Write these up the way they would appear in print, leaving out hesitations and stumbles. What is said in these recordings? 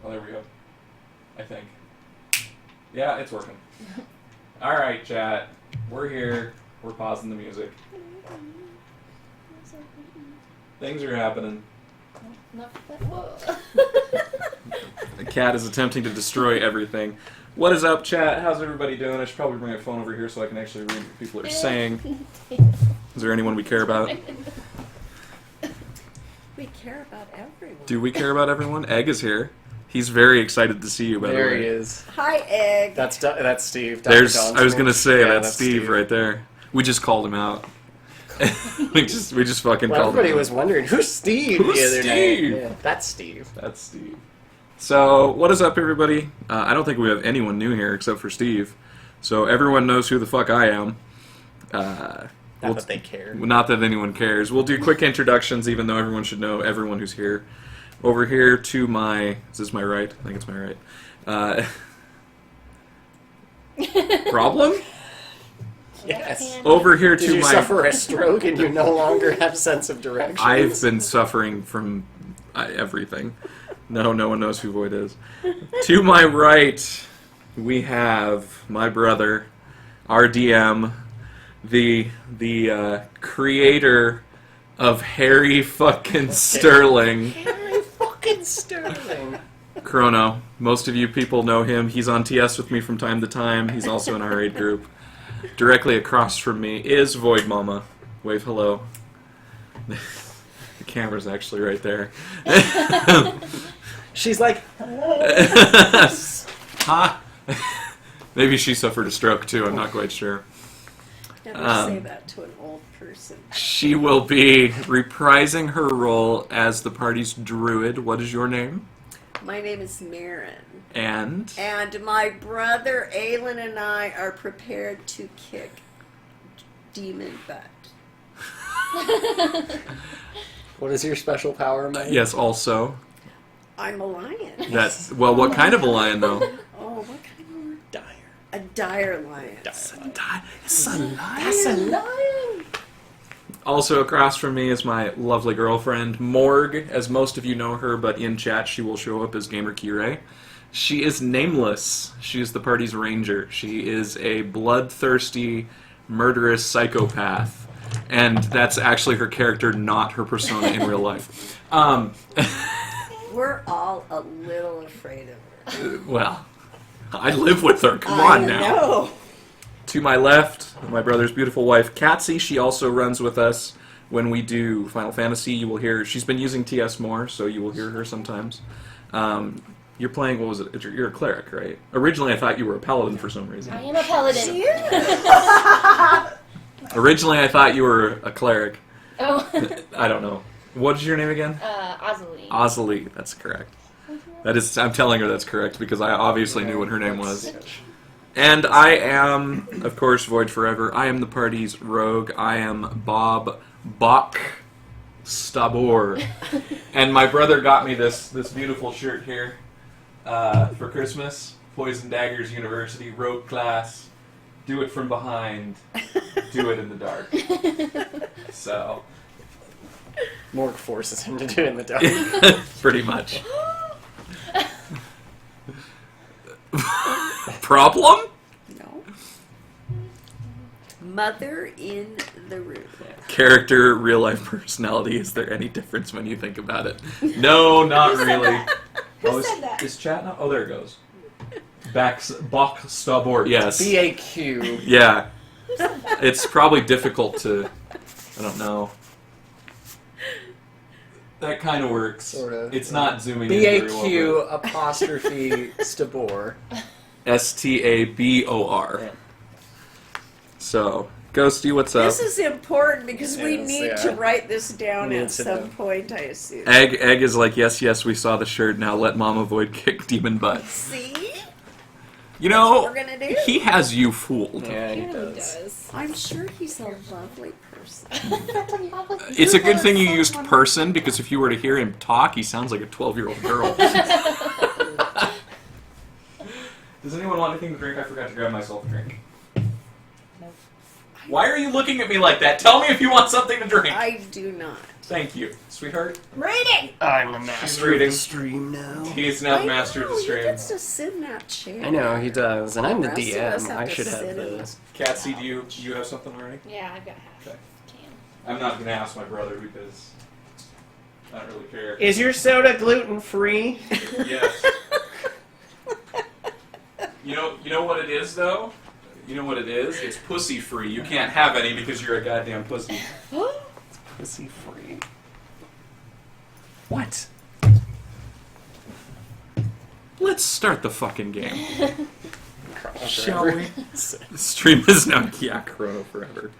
Oh, there we go. I think. Yeah, it's working. Alright, chat. We're here. We're pausing the music. Things are happening. The cat is attempting to destroy everything. What is up, chat? How's everybody doing? I should probably bring my phone over here so I can actually read what people are saying. Is there anyone we care about? We care about everyone. Do we care about everyone? Egg is here. He's very excited to see you, by the way. There he is. Hi, Egg. That's Steve. There's. Dr. I was gonna say Yeah, that's Steve right there. We just called him out. we just fucking Well, called him everybody out. was wondering who's Steve Who's the other Steve? day. Yeah, that's Steve. That's Steve. So, what is up, everybody? I don't think we have anyone new here except for Steve. So everyone knows who the fuck I am. Not that they care. Not that anyone cares. We'll do quick introductions, even though everyone should know everyone who's here. Over here to my... Is this my right? I think it's my right. Problem? Yes. Over here Did to you my... suffer a stroke and you no longer have sense of direction? I've been suffering from everything. No one knows who Void is. To my right, we have my brother, our DM, the creator of Harry fucking Sterling. Harry fucking Sterling. Crono. Most of you people know him. He's on TS with me from time to time. He's also in our raid group. Directly across from me is Void Mama. Wave hello. The camera's actually right there. She's like, Huh? Maybe she suffered a stroke too, I'm not quite sure. Never say that to an old person. She will be reprising her role as the party's druid. What is your name? My name is Marin. And My brother Aylin and I are prepared to kick demon butt. what is your special power, Mike? yes, also. I'm a lion. That's well, what kind of a lion though? Oh, what kind of... Dire. A dire lion. It's a lion. That's a lion. Also across from me is my lovely girlfriend, Morg, as most of you know her, but in chat she will show up as Gamer Kire. She is nameless. She is the party's ranger. She is a bloodthirsty, murderous psychopath. And that's actually her character, not her persona in real life. We're all a little afraid of her. Well, I live with her. Come on now. know. To my left, my brother's beautiful wife, Catzi. She also runs with us when we do Final Fantasy. You will hear... She's been using TS more, so you will hear her sometimes. You're playing... What was it? You're a cleric, right? Originally, I thought you were a paladin for some reason. I am a paladin. Originally, I thought you were a cleric. Oh. I don't know. What is your name again? Azalee. Azalee. That's correct. That is... I'm telling her that's correct because I obviously knew what her name was. And I am, of course, Void Forever. I am the party's rogue. I am Bob Bach Stabor. And my brother got me this beautiful shirt here for Christmas. Poison Daggers University, rogue class. Do it from behind. Do it in the dark. So. Morg forces him to do it in the dark. Pretty much. Problem? No. Mother in the room. Character, real life personality. Is there any difference when you think about it? No, not really. Who said that? Is chat now? Oh, there it goes. Bach Stabor. Yes. BAQ. Yeah. It's probably difficult to. I don't know. That kind of works. Sort of. It's not zooming in very well. BAQ apostrophe Stabor. Stabor. Yeah. So, Ghosty, what's up? This is important because we Yes, need yeah. to write this down We need at to some know. point, I assume. Egg is like, yes, we saw the shirt. Now let Mama Void kick demon butt. See? You know, what we're gonna do. he has you fooled. Yeah, he He really does. does. I'm sure he's a lovely person. It's a good thing you used person, because if you were to hear him talk, he sounds like a 12-year-old girl. Does anyone want anything to drink? I forgot to grab myself a drink. I Why are you looking at me like that? Tell me if you want something to drink. I do not. Thank you, sweetheart. Reading! I'm the She's master of reading. the stream now. He's now the master of the He stream. gets to sit in that chair. I know, he does. And I'm the The rest of us DM. have I to should have sit in the... Catzi, do you have something already? Yeah, I've got half. Okay. Can. I'm not going to ask my brother because I don't really care. Is your soda gluten-free? Yes. You know what it is, though? You know what it is? It's pussy-free. You can't have any because you're a goddamn pussy. Pussy-free. What? Let's start the fucking game. Shall Forever. we? The stream is now Crono forever.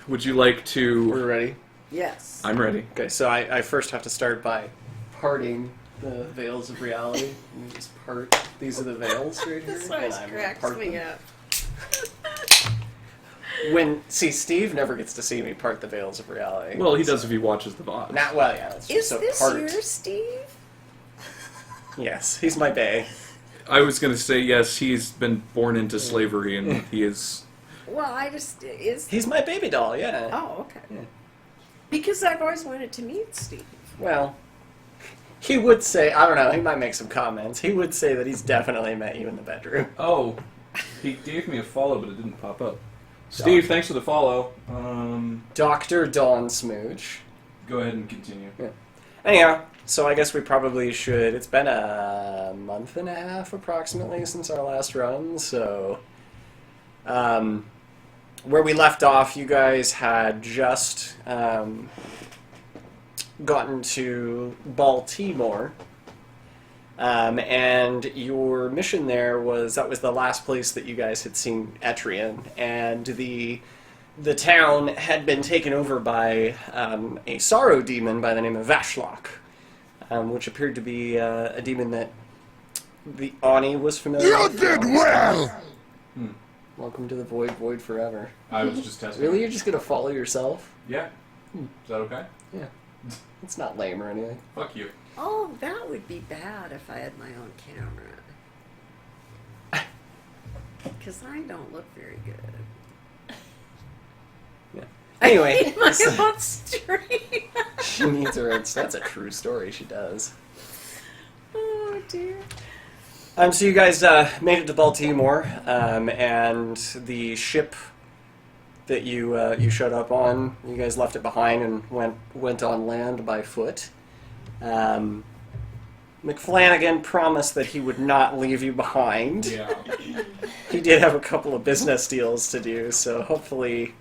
Would you like to... We're ready? Yes. I'm ready. Okay, so I first have to start by parting the veils of reality. Let me just part. These are the veils right here. This always and I'm gonna cracks part me them. up. See, Steve never gets to see me part the veils of reality. Well, he does if he watches the VOD. Not well, yeah. That's Is so this part. yours, Steve? Yes, he's my bae. I was going to say, yes, he's been born into slavery, and he is... Well, I just is. He's my baby doll, yeah. Oh, okay. Yeah. Because I've always wanted to meet Steve. Well, he would say, I don't know, he might make some comments. He would say that he's definitely met you in the bedroom. Oh, he gave me a follow, but it didn't pop up. Steve, thanks for the follow. Dr. Dawn Smooch. Go ahead and continue. Anyhow, so I guess we probably should. It's been a month and a half approximately since our last run, so. Where we left off, you guys had just gotten to Baltimore. And your mission there was the last place that you guys had seen Etrian, and the town had been taken over by a sorrow demon by the name of Vashlock, which appeared to be a demon that the Ani was familiar with. You did well! Welcome to the void, void forever. I was just testing. Really, you're just gonna follow yourself? Yeah. Is that okay? Yeah. It's not lame or anything. Fuck you. Oh, that would be bad if I had my own camera. Because I don't look very good. Yeah. Anyway, I need my own stream. she needs her own. That's a true story. She does. Oh dear. So you guys made it to Baltimore, and the ship that you showed up on, you guys left it behind and went on land by foot. McFlanagan promised that he would not leave you behind. Yeah. He did have a couple of business deals to do, so hopefully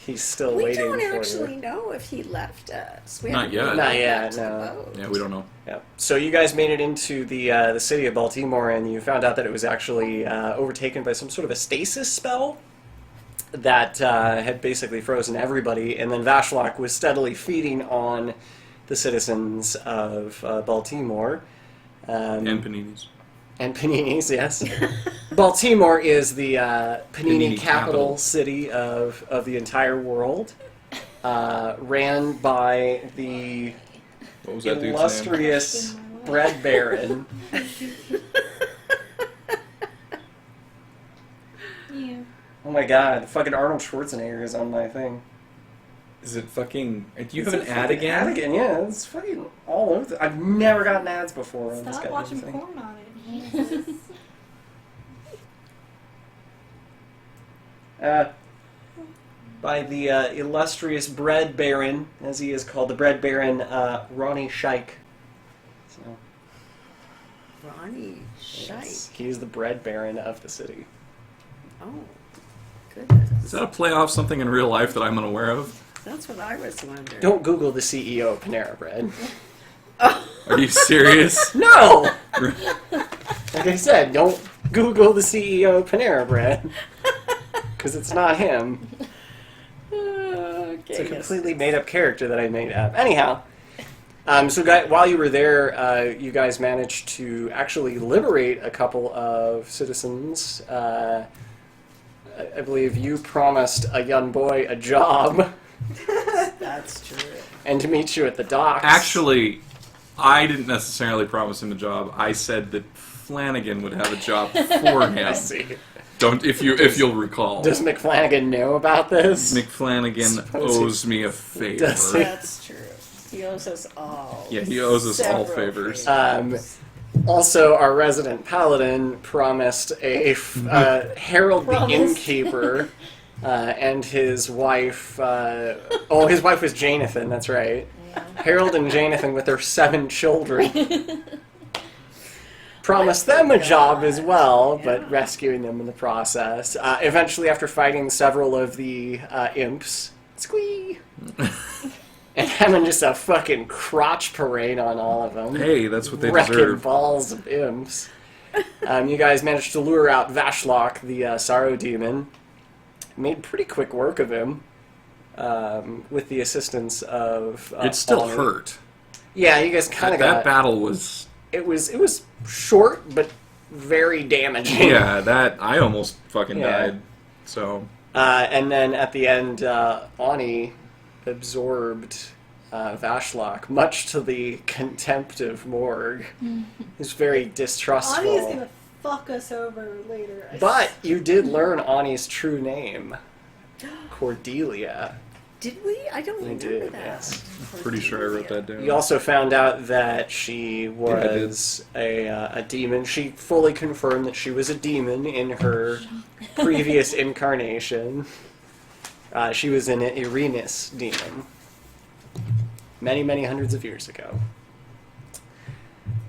he's still We waiting don't for actually you. know if he left us. We Not haven't yet. even Not gone yet, back to the no. boat. Yeah, we don't know. Yeah. So you guys made it into the city of Baltimore, and you found out that it was actually overtaken by some sort of a stasis spell that had basically frozen everybody, and then Vashlock was steadily feeding on the citizens of Baltimore. And paninis. And paninis, yes. Baltimore is the panini, Panini capital capital. city of the entire world, ran by the What was that dude's name? illustrious bread baron. Yeah. Oh my god, fucking Arnold Schwarzenegger is on my thing. Is it fucking... Do you Is have it an ad fucking again? Ad again, yeah. It's fucking all over. I've never gotten ads before on this Stop goddamn watching thing. porn on it. By the illustrious bread baron, as he is called, the bread baron Ronnie Scheich. So, Ronnie yes, Shite. he is the bread baron of the city. Oh, goodness. Is that a play off something in real life that I'm unaware of? That's what I was wondering. Don't Google the CEO of Panera Bread. Are you serious? No! Like I said, don't Google the CEO of Panera Bread. Because it's not him. Okay, It's a yes. completely made-up character that I made up. Anyhow, while you were there, you guys managed to actually liberate a couple of citizens. I believe you promised a young boy a job That's true. and to meet you at the docks. Actually, I didn't necessarily promise him a job. I said that Flanagan would have a job for him. I see. Don't if you'll recall. Does McFlanagan know about this? McFlanagan Suppose he- owes me a favor. Does he? That's true. He owes us all. Yeah, he owes us all several favors. Also, our resident paladin promised Harold the Promised. innkeeper and his wife. His wife was Janathan. That's right. Harold and Janathan with their 7 children. Promised them a job as well, but rescuing them in the process. Eventually, after fighting several of the imps, squee, and having just a fucking crotch parade on all of them. Hey, that's what they wrecking deserve. balls of imps. You guys managed to lure out Vashlock, the Sorrow Demon. Made pretty quick work of him with the assistance of. It still Ollie. hurt. Yeah, you guys kind of That got. battle was. It was short, but very damaging. Yeah, that I almost fucking Yeah. died. So And then at the end, Ani absorbed Vashlock, much to the contempt of Morg, who's very distrustful. Ani is gonna fuck us over later. But you did learn Ani's true name, Cordelia. Did we? I don't You remember did, that. yes. pretty sure I wrote that down. You also found out that she was a demon. She fully confirmed that she was a demon in her previous incarnation. She was an Irenis demon. Many, many hundreds of years ago.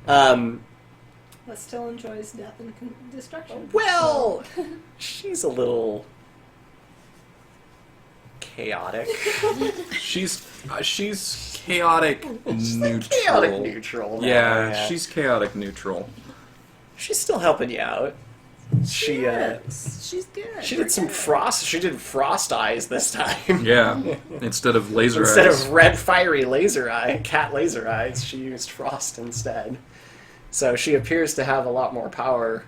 But still enjoys death and destruction. Well, she's a little chaotic. She's chaotic neutral. Chaotic neutral. now, Yeah, she's chaotic neutral. she's still helping you out. She She's good. she did some frost. She did frost eyes this time. Yeah, instead of laser Instead eyes. of red fiery cat laser eyes, she used frost instead. So she appears to have a lot more power.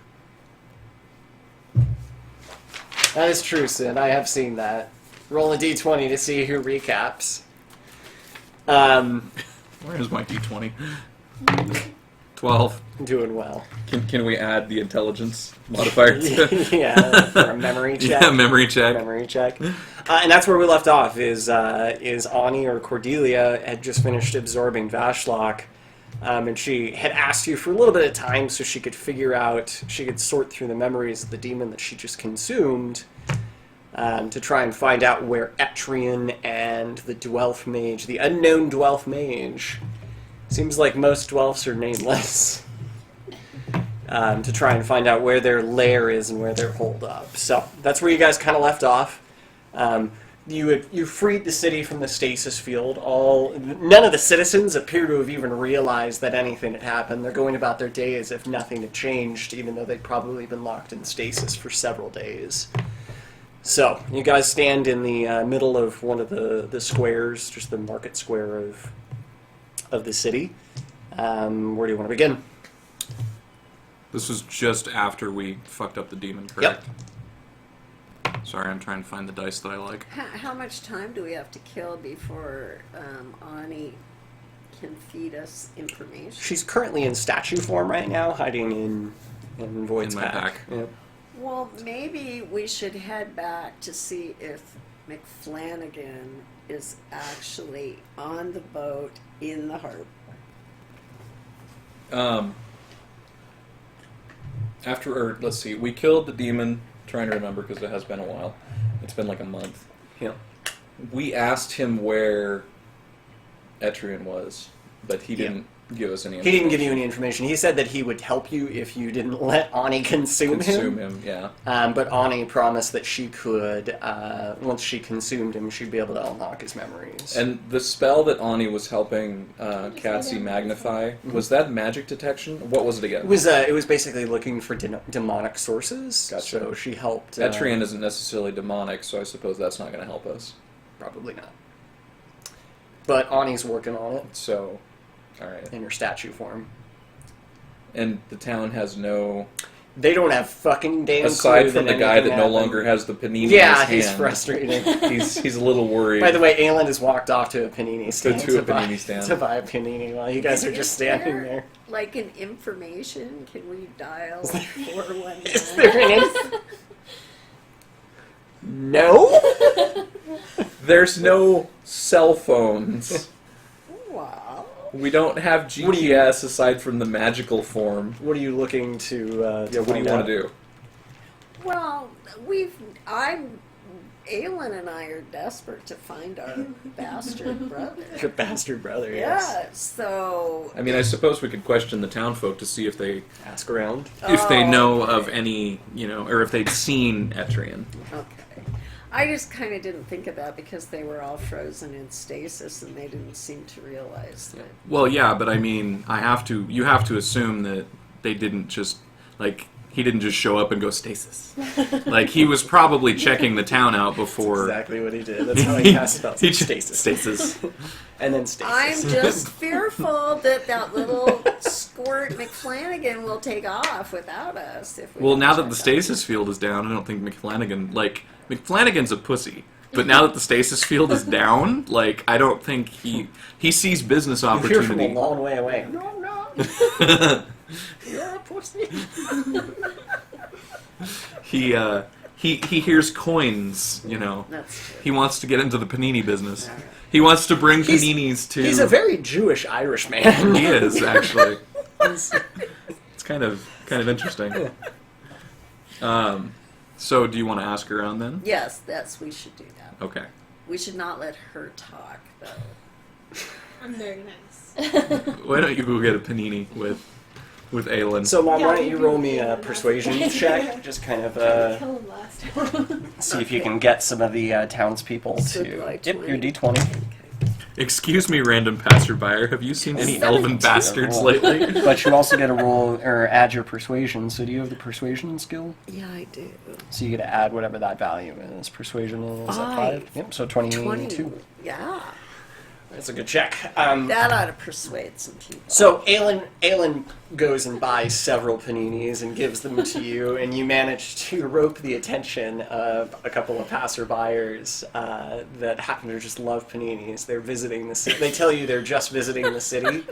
That is true, Sid. I have seen that. Roll a d20 to see who recaps. Where's my d20? 12. Doing well. Can we add the intelligence modifier to Yeah, for a memory check. Yeah, memory check. Memory check. And that's where we left off, is Ani or Cordelia had just finished absorbing Vashlock, and she had asked you for a little bit of time so she could she could sort through the memories of the demon that she just consumed, to try and find out where Etrian and the Dwelf Mage, the unknown Dwelf Mage, seems like most Dwelfs are nameless, to try and find out where their lair is and where they're holed up. So that's where you guys kind of left off. You freed the city from the stasis field. None of the citizens appear to have even realized that anything had happened. They're going about their day as if nothing had changed, even though they'd probably been locked in stasis for several days. So you guys stand in the middle of one of the squares, just the market square of the city. Where do you want to begin? This was just after we fucked up the demon, correct? Sorry, I'm trying to find the dice that I like. How much time do we have to kill before Ani can feed us information? She's currently in statue form right now, hiding in Void's In my pack. Yep. Well, maybe we should head back to see if McFlanagan is actually on the boat in the harbor. Let's see, we killed the demon, trying to remember because it has been a while. It's been like a month. Yeah. We asked him where Etrian was, but he didn't give us any He information. didn't give you any information. He said that he would help you if you didn't let Ani consume him. Yeah. But Ani promised that she could, once she consumed him, she'd be able to unlock his memories. And the spell that Ani was helping Catzi magnify, was that magic detection? What was it again? It was basically looking for demonic sources. Gotcha. So she helped. Etrian isn't necessarily demonic, so I suppose that's not going to help us. Probably not. But Ani's working on it So, alright. in her statue form. And the town has no... They don't have fucking damn Aside clue from that the guy anything that no happened. longer has the panini Yeah, in his he's hand. frustrated. He's a little worried. By the way, Aelin has walked off to a panini stand To a buy- panini stand. to buy a panini while you guys are just standing there. Like an information? Can we dial 419? Is there an No? There's no cell phones. Wow. We don't have GPS aside from the magical form. What are you looking to Yeah, what do you find want out? to do? Well, Aelin and I are desperate to find our bastard brother. Your bastard brother, yes. Yeah, so... I mean, I suppose we could question the town folk to see if they Ask around. know okay. of any, or if they'd seen Etrian. Okay. I just kind of didn't think of that because they were all frozen in stasis and they didn't seem to realize that. Well, yeah, but I mean, you have to assume that they didn't just, he didn't just show up and go stasis. He was probably checking the town out before. That's exactly what he did. That's how he cast spells. Stasis. Stasis. And then stasis. I'm just fearful that little squirt McFlanagan will take off without us. If we Well, don't now that check the on stasis field is down, I don't think McFlanagan's a pussy. But now that the stasis field is down, I don't think he sees business You hear from a opportunity. long way away. No. You're a pussy. He hears coins, That's true. He wants to get into the panini business. He wants to bring paninis to... He's a very Jewish Irish man. He is, actually. It's kind of interesting. So do you want to ask her around then? Yes, we should do that. Okay. We should not let her talk, though. I'm very nice. Why don't you go get a panini with Aelin? So, Mom, Yeah, why don't you you can roll do me a that. persuasion check? Just kind of Kill him last. see if you can get some of the townspeople So to... do I Yep, 20? your D20. Okay. Excuse me, random passerby. Have you seen any elven 17. bastards lately? But you also get a roll, or add your persuasion. So do you have the persuasion skill? Yeah, I do. So you get to add whatever that value is. Persuasion is at 5? Yep, so 22. 20. Yeah. That's a good check. That ought to persuade some people. So Aelin goes and buys several paninis and gives them to you, and you manage to rope the attention of a couple of passerbyers that happen to just love paninis. They're visiting the city. They tell you they're just visiting the city.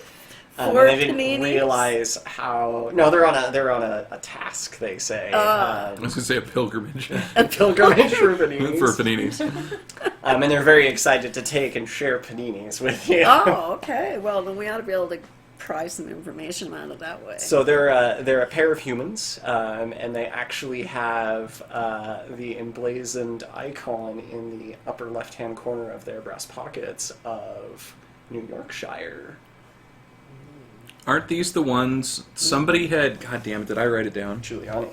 And For they didn't paninis? realize how. No, they're on a task. They say I was going to say a pilgrimage a pilgrimage for paninis. for paninis. And they're very excited to take and share paninis with you. Oh, okay. Well, then we ought to be able to pry some information out of that way. So they're a pair of humans, and they actually have the emblazoned icon in the upper left-hand corner of their breast pockets of New Yorkshire. Aren't these the ones somebody had? God damn it! Did I write it down? Giuliani.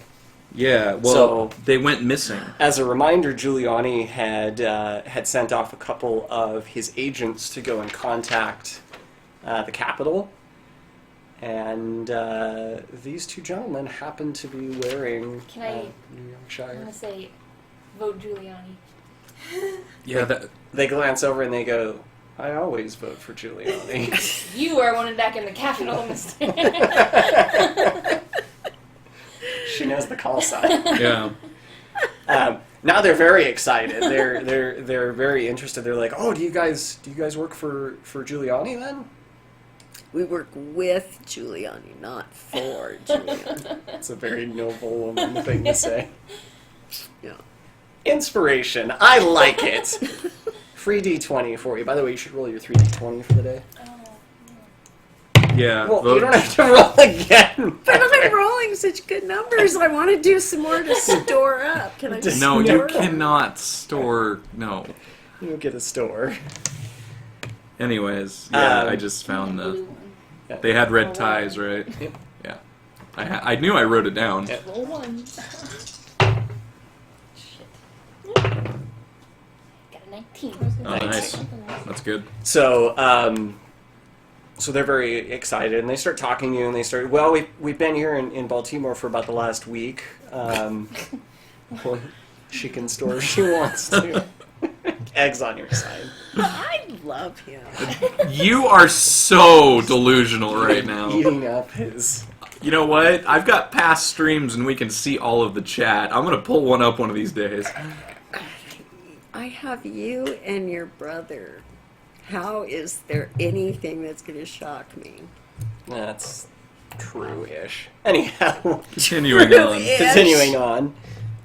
Yeah. Well, So- they went missing. As a reminder, Giuliani had sent off a couple of his agents to go and contact the capital, and these two gentlemen happen to be wearing Can I- New I'm Yorkshire. gonna say, vote Giuliani. Yeah. That. They glance over and they go, "I always vote for Giuliani." You are wanted back in the capital, Mr. She knows the call sign. Yeah. Now they're very excited. They're very interested. They're like, "Oh, do you guys work for Giuliani then?" We work with Giuliani, not for Giuliani. It's a very noble woman thing to say. Yeah. Inspiration. I like it. Free D20 for you. By the way, you should roll your 3D20 for the day. Yeah. Well, vote- you don't have to roll again. But I'm rolling such good numbers. I want to do some more to store up. Can I just No, you store up? cannot store. No. You get a store. Anyways, yeah, Um, I just found the. Blue one. They had red ties, right? Yep. Yeah. I knew I wrote it down. Yep. Roll one. Shit. Got a 19. Oh, nice. That's good. So, so they're very excited, and they start talking to you, and they start, well, we've been here in Baltimore for about the last week. She can store if she wants to. Eggs on your side. I love him. You are so delusional right now. Eating up his... You know what? I've got past streams and we can see all of the chat. I'm gonna pull one up one of these days. I have you and your brother. How is there anything that's going to shock me? That's true-ish. Anyhow, Continuing on. True-ish. continuing on.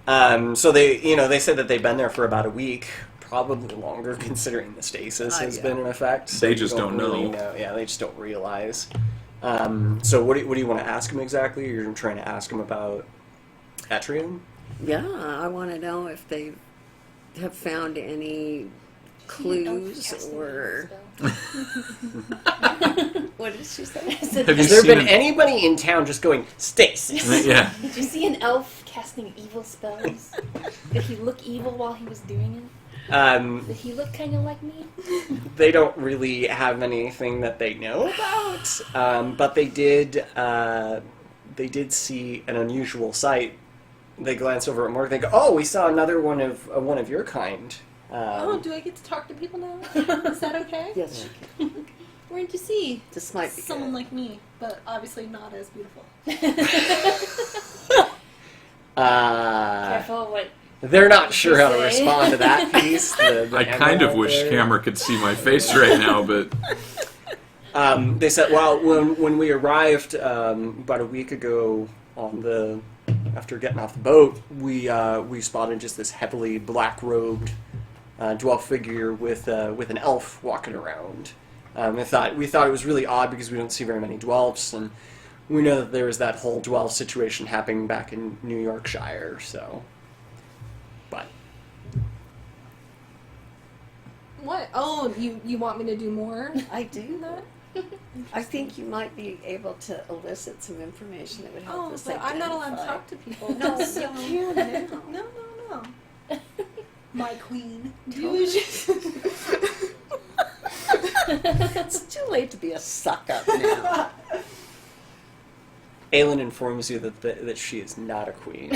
So they said that they've been there for about a week, probably longer considering the stasis has been in effect. So They you just don't really know. Yeah, they just don't realize. So what do you want to ask him exactly? You're trying to ask him about Etrian? Yeah, I want to know if they have found any clues or. What did she say? Have you Has there seen been an- anybody in town just going, stasis? Yeah. Did you see an elf casting evil spells? Did he look evil while he was doing it? Did he look kind of like me? They don't really have anything that they know about, but they did see an unusual sight. They glance over at Morg. They go, "Oh, we saw another one of your kind." Oh, do I get to talk to people now? Is that okay? Yes, you can. Where did you see This might be someone good. like me, but obviously not as beautiful? Careful what. They're not sure how to Say. respond to that piece. I kind of wish camera could see my face right now, but They said, well, when we arrived about a week ago after getting off the boat, we spotted just this heavily black-robed dwarf figure with an elf walking around. We thought it was really odd because we don't see very many dwarfs, and we know that there was that whole dwarf situation happening back in New Yorkshire. So, but What? Oh, you want me to do more? I do that. I think you might be able to elicit some information that would help Oh, us but I'm not allowed to identify. talk to people. No, So- you can now. No. My queen. It's too late to be a suck-up now. Aelin informs you that she is not a queen.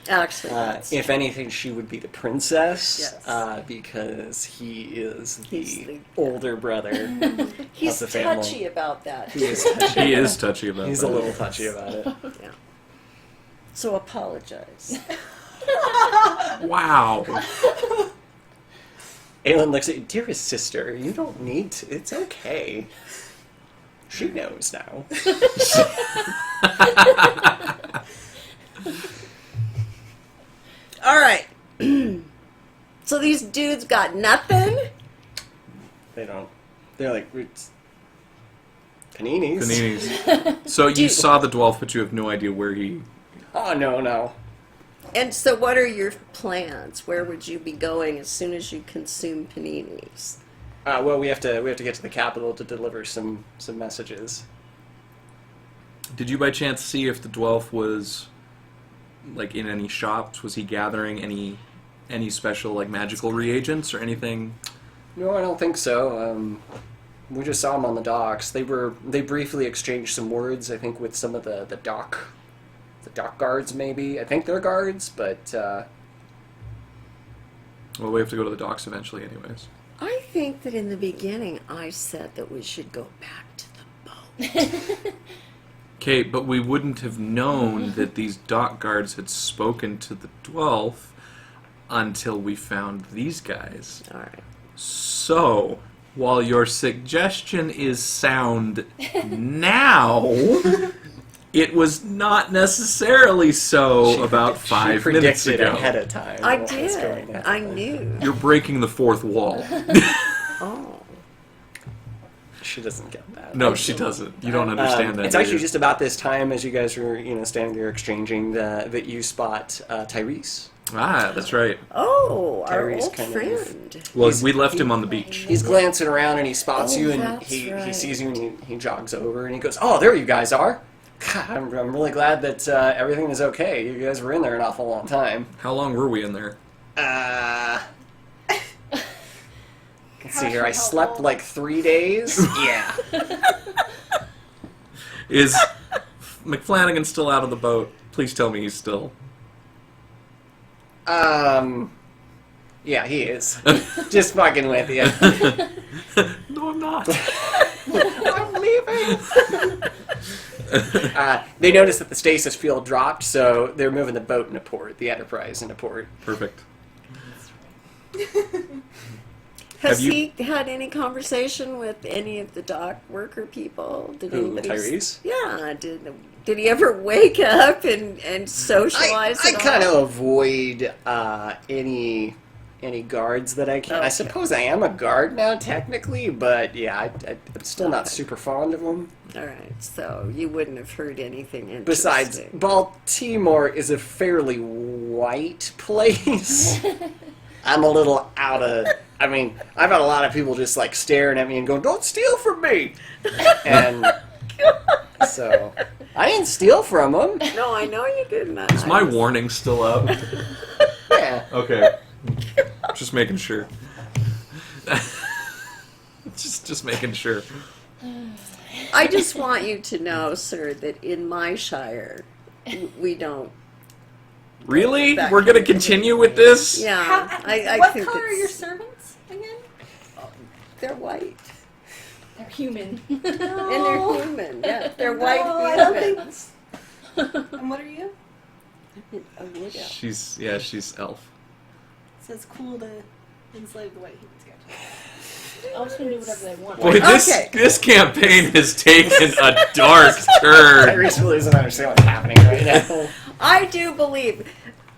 Actually, that's If anything, she would be the princess, Yes. because he's He's the the- older brother. he's of the family. touchy about that. He is touchy. he is touchy about He's that. a little touchy about it. Yeah. So apologize. Wow. Aelin looks at you, dearest sister, you don't need to. It's okay. She knows now. All right. So these dudes got nothing? They don't. They're like roots. Paninis. Paninis. So you saw the dwarf, but you have no idea where he. Oh no. And so what are your plans? Where would you be going as soon as you consume paninis? Well, we have to get to the capital to deliver some messages. Did you by chance see if the dwarf was like in any shops? Was he gathering any special like magical reagents or anything? No, I don't think so. We just saw them on the docks. They briefly exchanged some words, I think, with some of the dock guards, maybe. I think they're guards, but Well, we have to go to the docks eventually, anyways. I think that in the beginning I said that we should go back to the boat. Okay, but we wouldn't have known that these dock guards had spoken to the dwarf until we found these guys. All right. So, while your suggestion is sound now, it was not necessarily so about she 5 minutes predicted ago. ahead of time. I what was going did. to I happen. knew. You're breaking the fourth wall. Oh. She doesn't get that. No, she doesn't. You don't understand that. It's actually just about this time, as you guys were, standing there exchanging, that you spot Tyrese. Ah, that's right. Oh, our Tyrese old kind of- friend. Well, we left him on the beach. He's glancing around and he spots Oh, you and that's he right. sees you and he jogs over and he goes, "Oh, there you guys are. God, I'm really glad that everything is okay. You guys were in there an awful long time." How long were we in there? Let's see here. I slept like 3 days. Yeah. Is McFlanagan still out of the boat? Please tell me he's still. Yeah, he is. Just fucking with you. No, I'm not. I'm leaving. They noticed that the stasis field dropped, so they're moving the boat into port, the Enterprise into port. Perfect. Has you- he had any conversation with any of the dock worker people? Did Who, anybody? Tyrese? Yeah. Did he ever wake up and socialize? I at kind all? of avoid any guards that I can. Okay. I suppose I am a guard now, technically, but yeah, I'm still not Okay. super fond of them. All right. So you wouldn't have heard anything interesting. Besides, Baltimore is a fairly white place. I'm a little out of. I mean, I've had a lot of people just like staring at me and going, "Don't steal from me," and so I didn't steal from them. No, I know you didn't. Is my warning still up? Yeah. Okay. Just making sure. just making sure. I just want you to know, sir, that in my shire, we don't. Really? That We're gonna kind of continue with this? Yeah, I what think color are your it's- servants again? They're white. They're human. And they're human. Yeah, they're white I don't think. humans. And what are you? A wood elf. She's elf. It says cool to enslave the white humans. Gotcha. I'll just gonna do whatever they want. Boy, Okay. this campaign has taken a dark turn. Tyrese really doesn't understand what's happening right now. I do believe.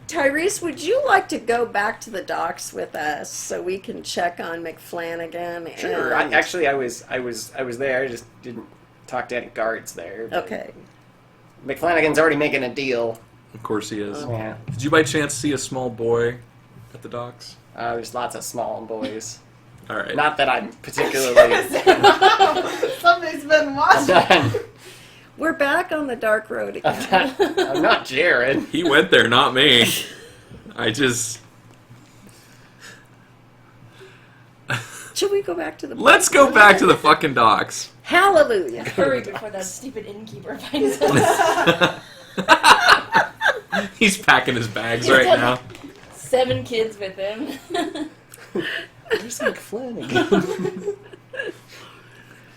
Tyrese, would you like to go back to the docks with us so we can check on McFlanagan? Sure. And... I was there. I just didn't talk to any guards there. but Okay. McFlanagan's already making a deal. Of course he is. Yeah. Did you by chance see a small boy at the docks? There's lots of small boys. All right. Not that I'm particularly. Somebody's been watching. We're back on the dark road again. I'm not Jared. He went there, not me. I just... Should we go back to the... Let's go back to the fucking docks. Hallelujah. Hurry before that stupid innkeeper finds us. He's packing his bags right now. 7 kids with him. Where's McFlanagan?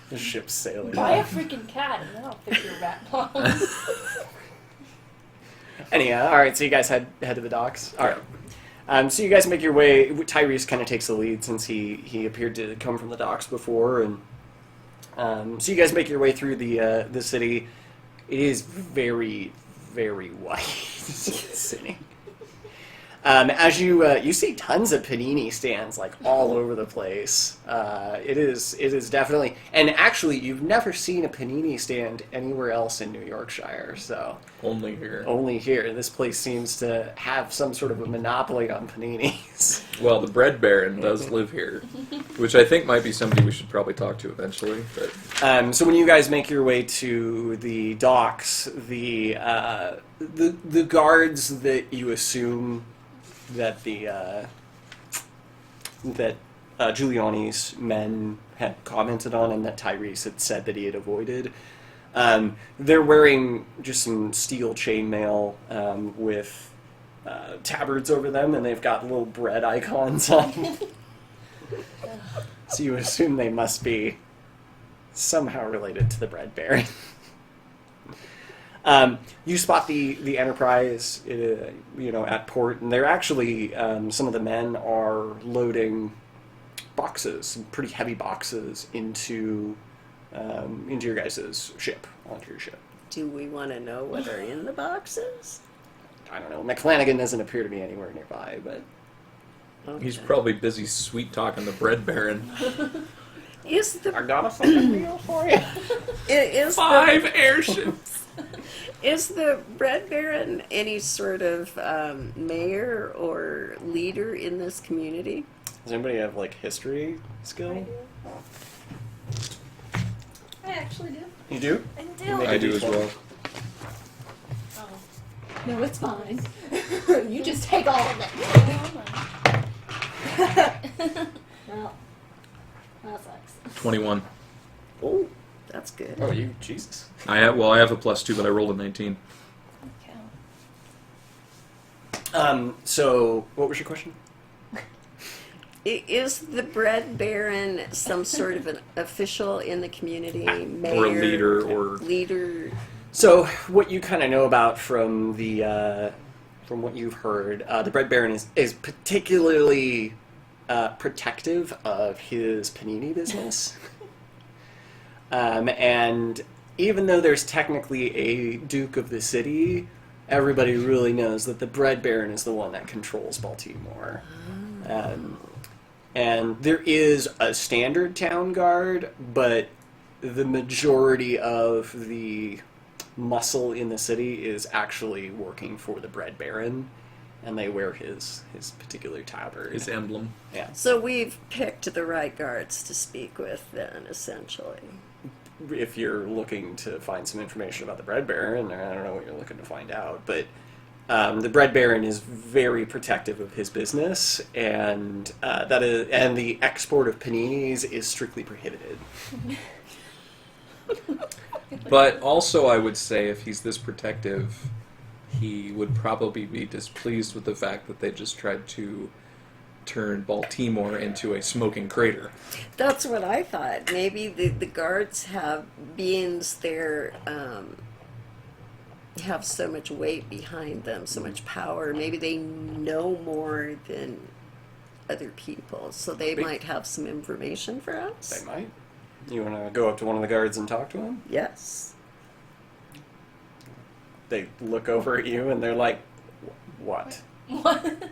The ship's sailing. Buy a freaking cat and then I'll fix your rat problems. Anyhow, all right. So you guys head to the docks. All right. So you guys make your way. Tyrese kind of takes the lead since he appeared to come from the docks before, and so you guys make your way through the city. It is very, very white city. As you see tons of panini stands like all over the place. It is definitely, and actually you've never seen a panini stand anywhere else in New Yorkshire. So Only here. only here. This place seems to have some sort of a monopoly on paninis. Well, the bread baron does live here, which I think might be somebody we should probably talk to eventually. But So when you guys make your way to the docks, the guards that you assume that Giuliani's men had commented on and that Tyrese had said that he had avoided, they're wearing just some steel chainmail with tabards over them, and they've got little bread icons on them. So you assume they must be somehow related to the bread baron. You spot the Enterprise, at port, and they're actually some of the men are loading boxes, some pretty heavy boxes into your guys' ship, onto your ship. Do we want to know what are in the boxes? I don't know. McFlanagan doesn't appear to be anywhere nearby, but Okay. he's probably busy sweet talking the bread baron. Is the I got a fucking deal for you. is 5 airships. Is the Bread Baron any sort of mayor or leader in this community? Does anybody have like history skill? I actually do. You do? I do. I do as well. Oh. No, it's fine. You just take all of it. Well, that sucks. 21. Oh, that's good. Oh, you Jesus. I have a +2, but I rolled a 19. Okay. So what was your question? Is the Bread Baron some sort of an official in the community, mayor, Or a leader, or leader? So what you kind of know about from the from what you've heard, the Bread Baron is particularly protective of his panini business. And even though there's technically a Duke of the City, everybody really knows that the Bread Baron is the one that controls Baltimore. And there is a standard town guard, but the majority of the muscle in the city is actually working for the Bread Baron, and they wear his particular tabard. His emblem. Yeah. So we've picked the right guards to speak with then, essentially. If you're looking to find some information about the Bread Baron, I don't know what you're looking to find out, but the Bread Baron is very protective of his business, and the export of paninis is strictly prohibited. But also, I would say if he's this protective, he would probably be displeased with the fact that they just tried to turn Baltimore into a smoking crater. That's what I thought. Maybe the guards have beings there, have so much weight behind them, so much power. Maybe they know more than other people, so they might have some information for us. They might. You want to go up to one of the guards and talk to him? Yes. They look over at you and they're like, what? What?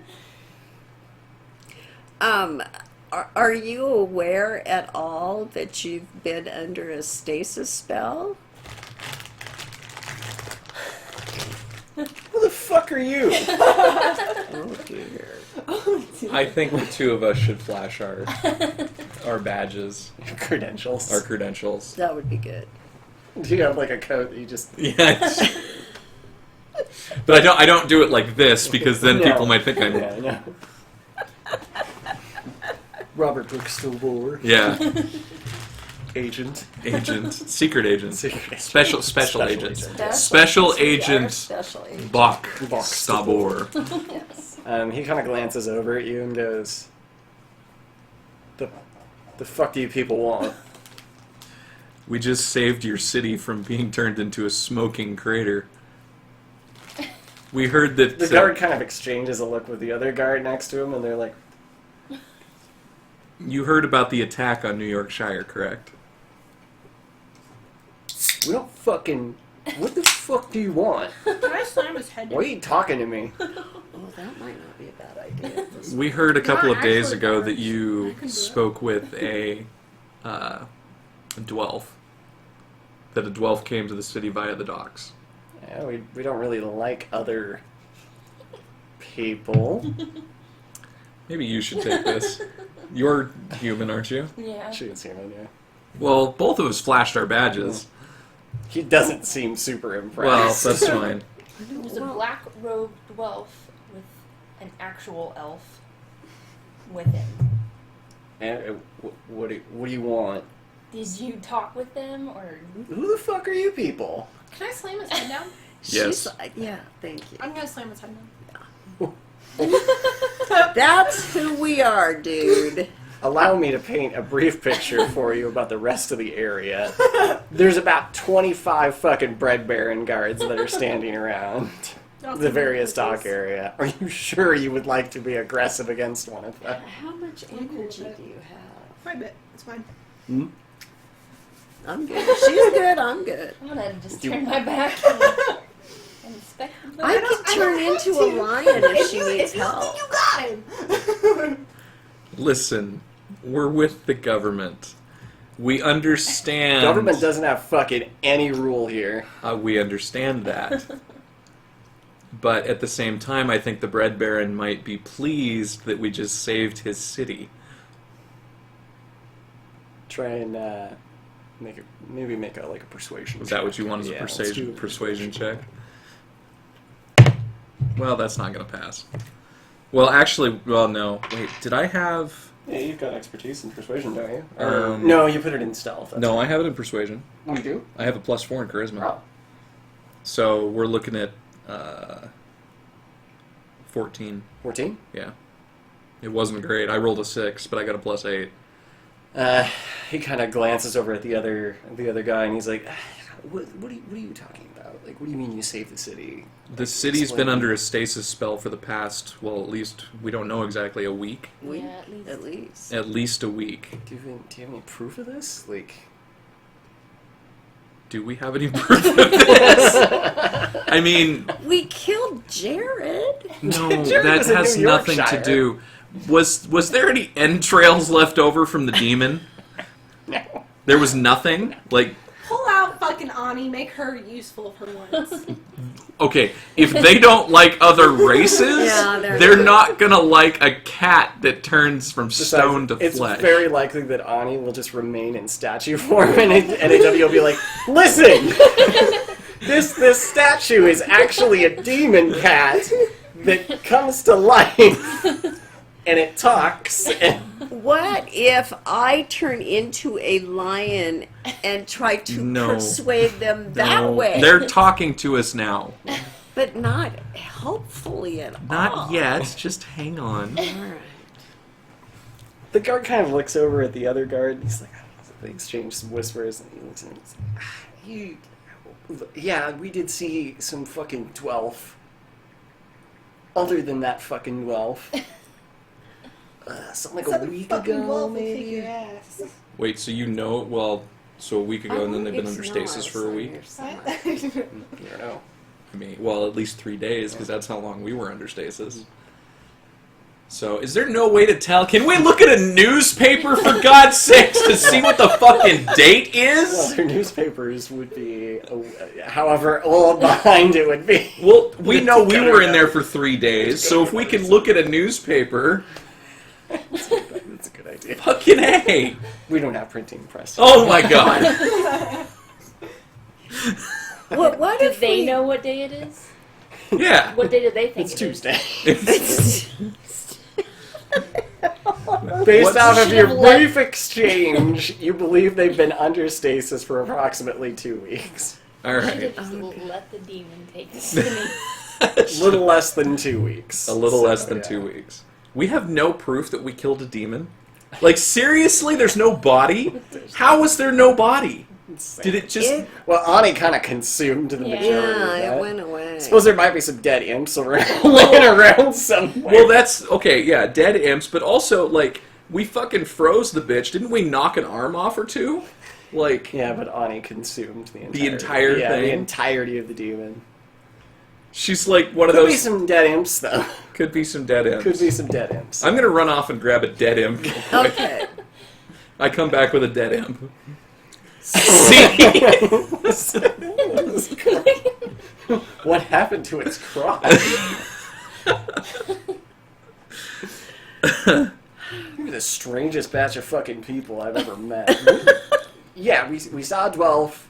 Are you aware at all that you've been under a stasis spell? Who the fuck are you? Oh dear. I think the two of us should flash our badges, Credentials. our credentials. That would be good. Do you have like a coat that you just... Yeah. But I don't do it like this because then No. people might think I'm... Yeah, no. Robert Brookstone Yeah. Agent. Agent. Secret agent. Secret agent. Special Special agent. agent. Special Yes, we are agent Special agent. Bach Bach Stabor. Yes. He kind of glances over at you and goes, The fuck do you people want? We just saved your city from being turned into a smoking crater. We heard that... The guard kind of exchanges a look with the other guard next to him, and they're like, You heard about the attack on New Yorkshire, correct? we don't fucking... What the fuck do you want? Can I slam his head Why are you talking to me? Oh, that might not be a bad idea. We heard a couple of days actually ago guards. that you I can do it. spoke with a dwelf. That a dwelf came to the city via the docks. Yeah, we don't really like other people. Maybe you should take this. You're human, aren't you? Yeah. She's human, yeah. Well, both of us flashed our badges. He doesn't seem super Well, impressed. that's fine. There's a black robed dwarf with an actual elf with him. And, what do you want? Did you talk with them or? Who the fuck are you people? Can I slam his head down? Yes. Yeah, thank you. I'm gonna slam his head down. That's who we are, dude. Allow me to paint a brief picture for you about the rest of the area. There's about 25 fucking Bread Baron guards that are standing around the various dock area. Are you sure you would like to be aggressive against one of them? How much energy do you have? Quite a bit. It's fine. Hmm? I'm good. She's good. I'm good. I'm gonna just You- turn my back and inspect the I boat. can turn into a lion if she needs If you help. think you got him. Listen, we're with the government. We understand. Government doesn't have fucking any rule here. We understand that. But at the same time, I think the Bread Baron might be pleased that we just saved his city. Try and make a persuasion. Is that what you want as a Yeah, let's do persuasion check? Well, that's not going to pass. Well, actually, no. Wait, did I have... Yeah, you've got expertise in persuasion, don't you? No, you put it in stealth. That's No, I have it in persuasion. right. You do? I have a +4 in charisma. Oh. So we're looking at 14. 14? Yeah. It wasn't great. I rolled a 6, but I got a +8. He kind of glances over at the other guy, and he's like, What are you talking about? Like, what do you mean you saved the city? The city's Explain. been under a stasis spell for the past, well, at least, we don't know exactly, a week? We, Yeah, at least. At least. At least a week. Do you have any proof of this? Like, Do we have any proof of this? I mean, We killed Jared. no, Jared that was in has New nothing to Yorkshire. do. Was there any entrails left over from the demon? no. There was nothing? Like, Pull out fucking Ani, make her useful for once. okay, if they don't like other races, Yeah, they're not gonna like a cat that turns from stone to It's flesh. very likely that Ani will just remain in statue form, and NAW will be like, "Listen, this statue is actually a demon cat that comes to life, and it talks." And What if I turn into a lion and try to No. persuade them that No, way? they're talking to us now. But not helpfully at all. Not yet, just hang on. All right. the guard kind of looks over at the other guard, and he's like, they exchange some whispers, and he looks at him and he's like, yeah, we did see some fucking dwelf. Other than that fucking dwelf. Something like Except a the week fucking ago, wolf will kick maybe? your ass. Wait, so you know, well, so a week ago, and then they've been It's under not stasis for a on week? your side. I don't know. I mean, well, at least 3 days, because that's how long we were under stasis. So, is there no way to tell? Can we look at a newspaper, for God's sakes, to see what the fucking date Well, is? their newspapers would be, however old behind it would be. Well, we know we were in there for 3 days, so if we can look at a newspaper, That's a good idea. fucking A! We don't have printing press. Oh my god! What Do if they we... know what day it is? Yeah. What day do they think It's it is? Tuesday. Based What's- off of your Should've let- brief exchange, you believe they've been under stasis for approximately 2 weeks. Should Alright. have just let the demon take the city. A little less than 2 weeks. A little So, less than yeah. 2 weeks. We have no proof that we killed a demon? Like, seriously? There's no body? How was there no body? Did it just... It- Well, Ani kind of consumed the Yeah. majority of Yeah, that. it went away. Suppose there might be some dead imps around, laying around somewhere. Well, that's... Okay, yeah, dead imps, but also, like, we fucking froze the bitch. Didn't we knock an arm off or two? Like... Yeah, but Ani consumed the entire yeah, the thing? entirety of the demon. She's like one of Could be those... some dead imps, though. Could be some dead imps. Could be some dead imps. I'm gonna run off and grab a dead imp. real quick. Okay. I come back with a dead imp. See? What happened to its crotch? You're the strangest batch of fucking people I've ever met. Yeah, we saw a dwelf.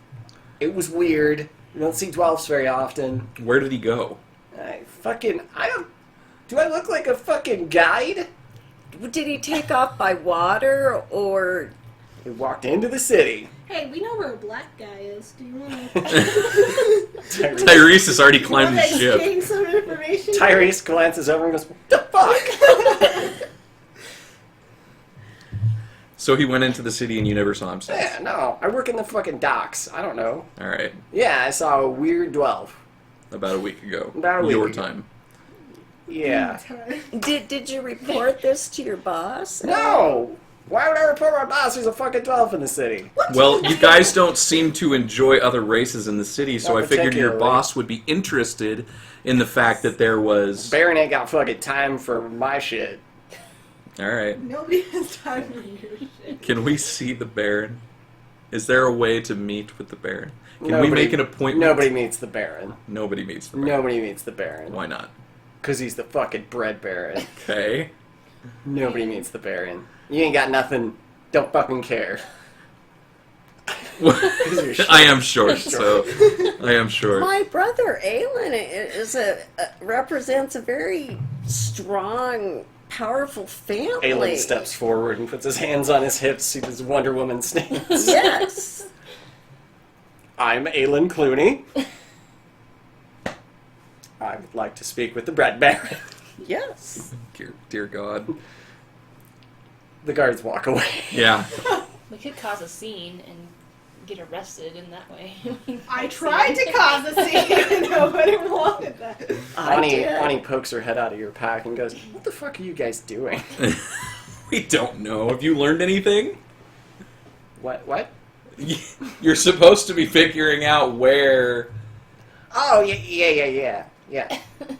It was weird. You don't see dwelfs very often. Where did he go? I don't... Do I look like a fucking guide? Did he take off by water or... We walked into the city. Hey, we know where a black guy is. Do you want to Tyrese has already climbed the ship. exchange some information? Tyrese glances over and goes, "What the fuck?" So he went into the city and you never saw him since. Yeah, no. I work in the fucking docks. I don't know. Alright. Yeah, I saw a weird dwelf. About a week ago. About a week Your ago. time. Yeah. Did you report this to your boss? No! Why would I report my boss who's a fucking dwelf in the city? Well, you guys don't seem to enjoy other races in the city, so Not I figured your particularly. boss would be interested in the fact that there was... Baron ain't got fucking time for my shit. Alright. Nobody has time for your shit. Can we see the Baron? Is there a way to meet with the Baron? Can we Nobody- make an appointment? Nobody meets the Baron. Nobody meets the Baron. Nobody meets the Baron. Why not? Because he's the fucking bread Baron. Okay. Nobody meets the Baron. You ain't got nothing. Don't fucking care. you're short. I am short, so... I am short. My brother Aelin is represents a very strong, powerful family. Aelin steps forward and puts his hands on his hips. He does Wonder Woman stance. Yes. I'm Aelin Clooney. I would like to speak with the bread Baron. Yes. Dear God. The guards walk away. Yeah. We could cause a scene and get arrested in that way. I tried to cause a scene. Nobody wanted that. Ani pokes her head out of your pack and goes, "What the fuck are you guys doing?" We don't know. Have you learned anything? What? You're supposed to be figuring out where... Oh, yeah.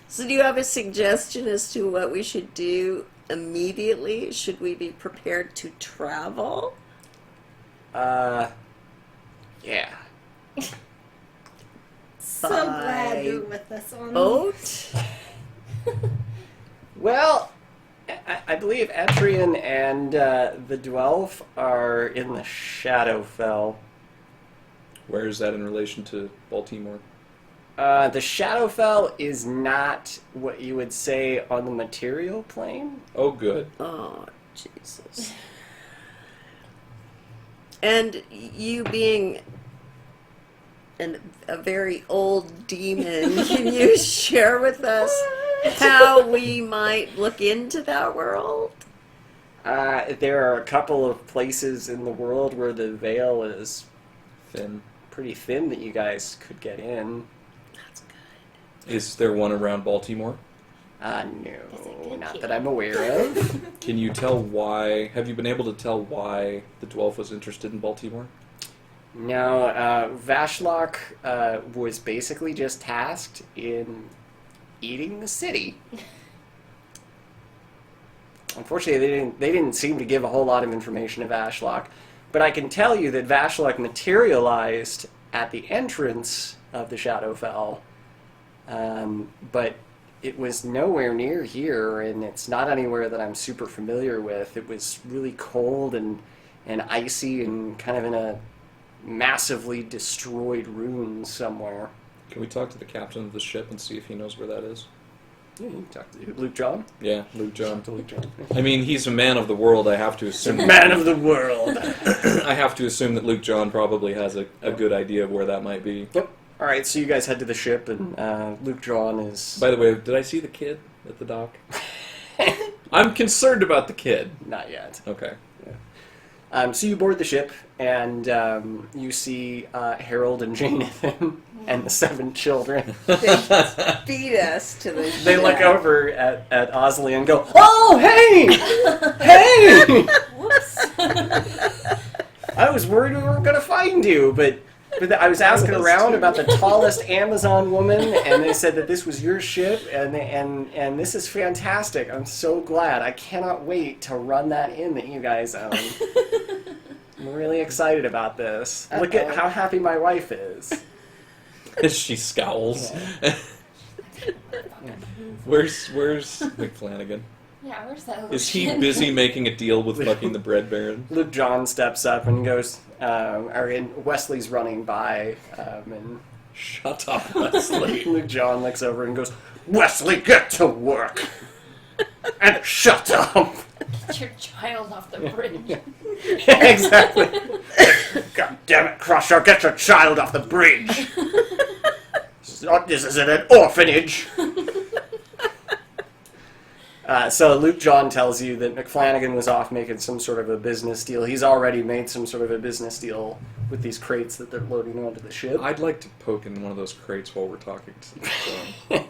So do you have a suggestion as to what we should do immediately? Should we be prepared to travel? Yeah. So glad you're with us on Boat? Well, I believe Etrian and the Dwelf are in the Shadowfell. Where is that in relation to Baltimore? The Shadowfell is not what you would say on the material plane. Oh, good. Oh, Jesus. And you being a very old demon, can you share with us how we might look into that world? There are a couple of places in the world where the veil is Thin. pretty thin that you guys could get in. That's good. Is there one around Baltimore? That's a No, good not kid. that I'm aware of. Can you tell why... Have you been able to tell why the Dwelf was interested in Baltimore? No, Vashlock was basically just tasked in eating the city. Unfortunately, they didn't seem to give a whole lot of information to Vashlock, but I can tell you that Vashlock materialized at the entrance of the Shadowfell, but it was nowhere near here, and it's not anywhere that I'm super familiar with. It was really cold and icy and kind of in a massively destroyed ruin somewhere. Can we talk to the captain of the ship and see if he knows where that is? Yeah, you can talk to Luke John. Yeah, Luke John. To Luke John. I mean, he's a man of the world. I have to assume. Man of the world. I have to assume that Luke John probably has a good idea of where that might be. Yep. All right, so you guys head to the ship, and Luke John is By the way, did I see the kid at the dock? I'm concerned about the kid. not yet. Okay. So you board the ship, and you see Harold and Janethan and the 7 children. Beat us to the They look ship. over at Osley and go, "Oh, hey! Hey! Whoops. I was worried we weren't going to find you, but I was asking around about the tallest Amazon woman, and they said that this was your ship, and this is fantastic. I'm so glad. I cannot wait to run that in that you guys own. I'm really excited about this. Look at how happy my wife is." She scowls. Where's McFlanagan? Yeah, where's that? Is he busy making a deal with fucking the bread baron? Luke John steps up and goes, Wesley's running by, and Shut up, Wesley. Luke John looks over and goes, "Wesley, get to work! And shut up!" Get your child off the bridge. Yeah, exactly. God damn it, Crusher, get your child off the bridge! This isn't an orphanage! So Luke John tells you that McFlanagan was off making some sort of a business deal. He's already made some sort of a business deal with these crates that they're loading onto the ship. I'd like to poke in one of those crates while we're talking to them.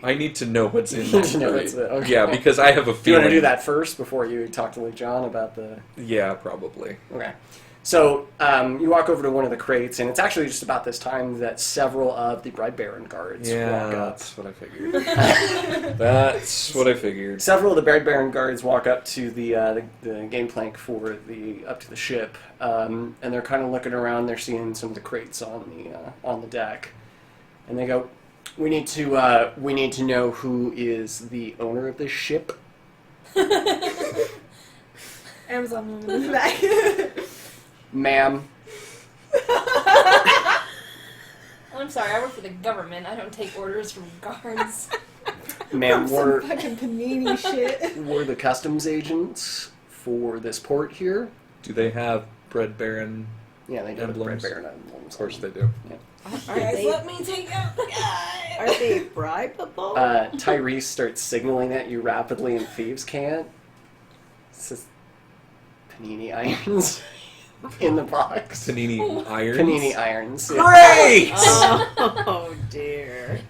I need to know what's in You need that to know crate. what's in it, okay. Yeah, because I have a Do you feeling... want to do that first before you talk to Luke John about the... Yeah, probably. Okay. So you walk over to one of the crates, and it's actually just about this time that several of the Bride Baron guards Yeah, walk up. that's what I figured. That's what I figured. Several of the Bride Baron guards walk up to the gangplank for up to the ship, and they're kind of looking around. They're seeing some of the crates on the deck, and they go, "We need to know who is the owner of this ship." Amazon woman in the back. Ma'am. I'm sorry, I work for the government. I don't take orders from guards. Ma'am, Some fucking panini shit. we're the customs agents for this port here. Do they have bread baron? Yeah, they do have the Bride Emblems? Baron emblems. Of course they do. Guys, let me take out the guy. Are they bribable? Tyrese starts signaling at you rapidly, and Thieves can't. It says Panini Irons. in the box. Panini irons. Panini irons. Yeah. Great! Oh dear.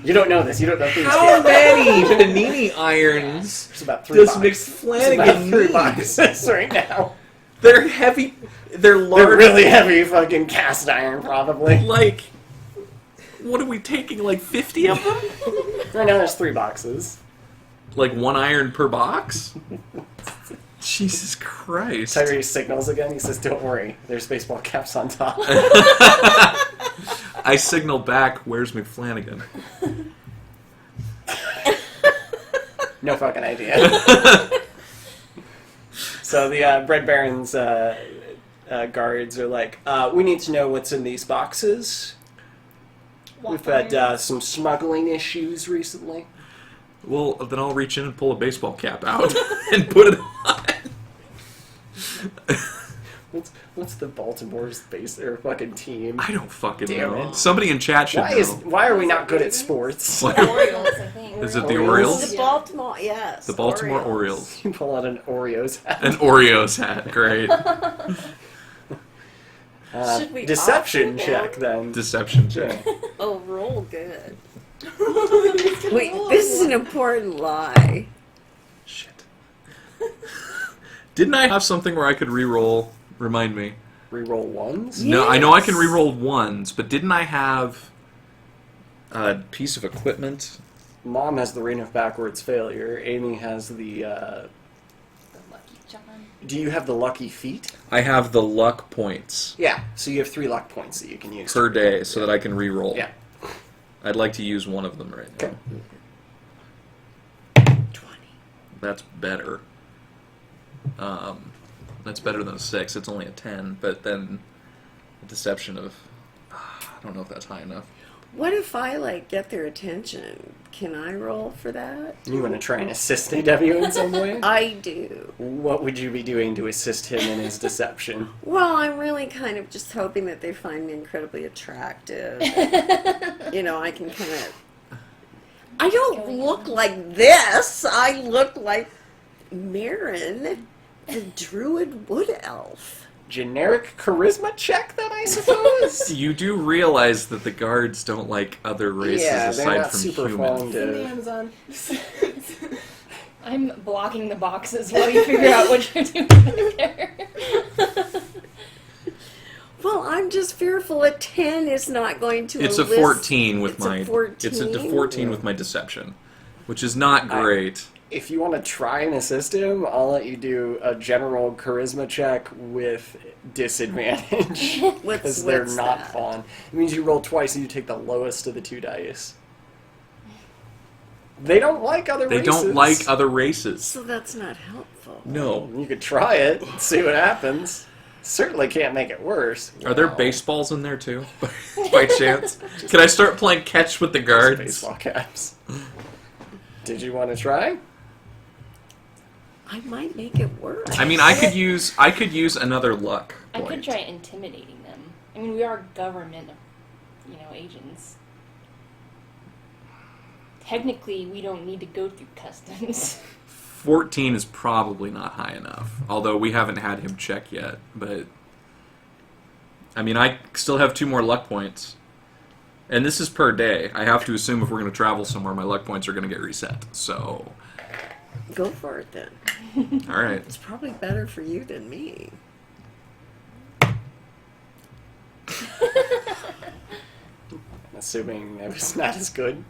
You don't know this. You don't know things. How many Panini irons There's about 3 does boxes. Mix There's Flanagan about 3 need? boxes right now. They're heavy. They're large. They're really heavy fucking cast iron, probably. Like, what are we taking? Like 50 of them? Right now there's 3 boxes. Like 1 iron per box? Jesus Christ. Tyrese signals again. He says, "Don't worry. There's baseball caps on top." I signal back, where's McFlanagan? No fucking idea. So the Bread Baron's guards are like, "We need to know what's in these boxes. We've had some smuggling issues recently." Well, then I'll reach in and pull a baseball cap out and put it on. What's the Baltimore's base or fucking team? I don't fucking Damn know. it. Somebody in chat should know. Why are we not good at sports? What? Orioles, I think. Is it the Orioles? Orioles? The Baltimore, yes. The Baltimore Orioles. You pull out an Oreos hat. An Oreos hat. Great. Should we Deception offer check them? then. Deception check. Oh, roll good. Wait, this is an important lie. Shit. Didn't I have something where I could re-roll? Remind me. Reroll ones. No, I know I can Yes. re-roll ones, but didn't I have a piece of equipment? Mom has the ring of backwards failure. Amy has the. The Lucky John. Do you have the lucky feet? I have the luck points Yeah. So you have 3 luck points that you can use per day so that I can re-roll. Yeah. I'd like to use one of them right now. Okay. 20. That's better. That's better than a 6. It's only a 10, but then a deception of... I don't know if that's high enough. What if I, get their attention? Can I roll for that? You want to try and assist AW in some way? I do. What would you be doing to assist him in his deception? Well, I'm really kind of just hoping that they find me incredibly attractive. I can kind of... I don't look like this. I look like Marin, the Druid Wood Elf. Generic charisma check, then, I suppose? You do realize that the guards don't like other races Yeah, they're aside not from super human. fond From the of... Amazon. I'm blocking the boxes while you figure out what you're doing back there. Well, I'm just fearful a 10 is not going to It's a elicit- 14 with it's my... A 14? It's a 14 with my deception, which is not great. If you want to try and assist him, I'll let you do a general charisma check with disadvantage. Because they're what's not that? fun. It means you roll twice and you take the lowest of the 2 dice. They don't like other They races. don't like other races. So that's not helpful. No. You could try it and see what happens. Certainly can't make it worse. Are there Wow. baseballs in there too, by chance? Can I start playing catch with the guards? Baseball caps. Did you want to try? I might make it work. I mean, I could use another luck I point. could try intimidating them. I mean, we are government, agents. Technically, we don't need to go through customs. 14 is probably not high enough, although we haven't had him check yet. But I mean, I still have 2 more luck points, and this is per day. I have to assume if we're going to travel somewhere, my luck points are going to get reset. So, Go for it then. all right. It's probably better for you than me. Assuming it was not as good.